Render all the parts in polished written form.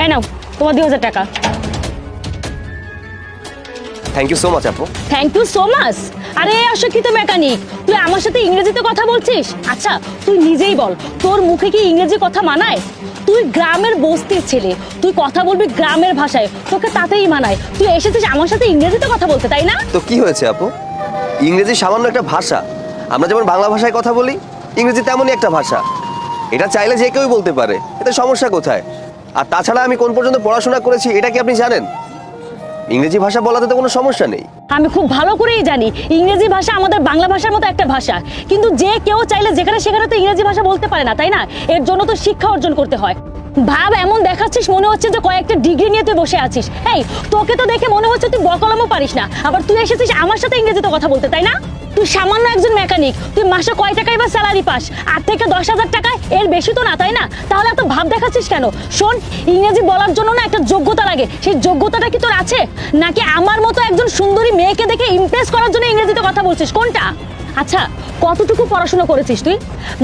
এই নাও তোমার 2000 টাকা। থ্যাংক ইউ সো মাচ আপু। Thank you so much. আরে অশিক্ষিত মেকানিক, তুই আমার সাথে ইংরেজিতে কথা বলছিস? আচ্ছা তুই নিজেই বল, তোর মুখে কি ইংরেজি কথা মানায়? তুই গ্রামের বস্তির ছেলে, তুই কথা বলবি গ্রামের ভাষায়, তোকে তাতেই মানায়। তুই এসেছিস আমার সাথে ইংরেজিতে কথা বলতে, তাই না? তো কি হয়েছে আপু, ইংরেজি সামান্য একটা ভাষা। আমরা যেমন বাংলা ভাষায় কথা বলি, ইংরেজি তেমনই একটা ভাষা। এটা চাইলে যে কেউই বলতে পারে, এতে সমস্যা কোথায়? আর তাছাড়া আমি কোন পর্যন্ত পড়াশোনা করেছি এটা কি আপনি জানেন? ইংরেজি ভাষা বলাতে তো কোনো সমস্যা নেই। আমি খুব ভালো করেই জানি ইংরেজি ভাষা আমাদের বাংলা ভাষার মতো একটা ভাষা, কিন্তু যে কেউ চাইলে যেখানে সেখানে তো ইংরেজি ভাষা বলতে পারে না, তাই না? এর জন্য তো শিক্ষা অর্জন করতে হয়। ভাব, এমন দেখাচ্ছিস মনে হচ্ছে যে কয়েকটা ডিগ্রি নিয়ে তুই বসে আছিস। এই, তোকে তো দেখে মনে হচ্ছে তুই বকলমও পারিস না, আবার তুই এসেছিস আমার সাথে ইংরেজিতে কথা বলতে, তাই না? তুই সামান্য একজন মেকানিক, তুই মাসে কয় টাকাই বা স্যালারি পাস? 8 থেকে 10,000 টাকা, এর বেশি তো না, তাই না? তাহলে এত ভাব দেখাচ্ছিস কেন? শোন, ইংরেজি বলার জন্য না একটা যোগ্যতা লাগে, সেই যোগ্যতাটা কি তোর আছে? নাকি আমার মতো একজন সুন্দরী মেয়েকে দেখে ইমপ্রেস করার জন্য ইংরেজিতে কথা বলছিস? কোনটা? আচ্ছা, কতটুকু পড়াশোনা করেছিস তুই?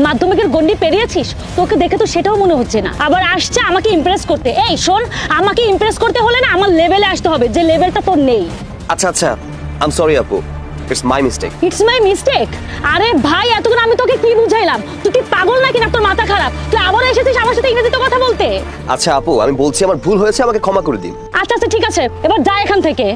মাধ্যমিকের গণ্ডি পেরিয়েছিস? তোকে দেখে তো সেটাও মনে হচ্ছে না, আবার আসছে আমাকে ইমপ্রেস করতে। এই শোন, আমাকে ইমপ্রেস করতে হলে না আমার লেভেলে আসতে হবে, যে লেভেলটা তোর নেই। আচ্ছা আচ্ছা, আই এম সরি আপু, it's my mistake. It's my mistake? আরে ভাই, এতক্ষণ আমি তোকে কি বুঝাইলাম? তুই কি পাগল নাকি, না তোর মাথা খারাপ? তুই আবার এসেছিস আমার সাথে ইংরেজিতে কথা বলতে? আচ্ছা আপু, আমি বলছি আমার ভুল হয়েছে, আমাকে ক্ষমা করে দিন। আচ্ছা আচ্ছা ঠিক আছে, এবার যা এখান থেকে।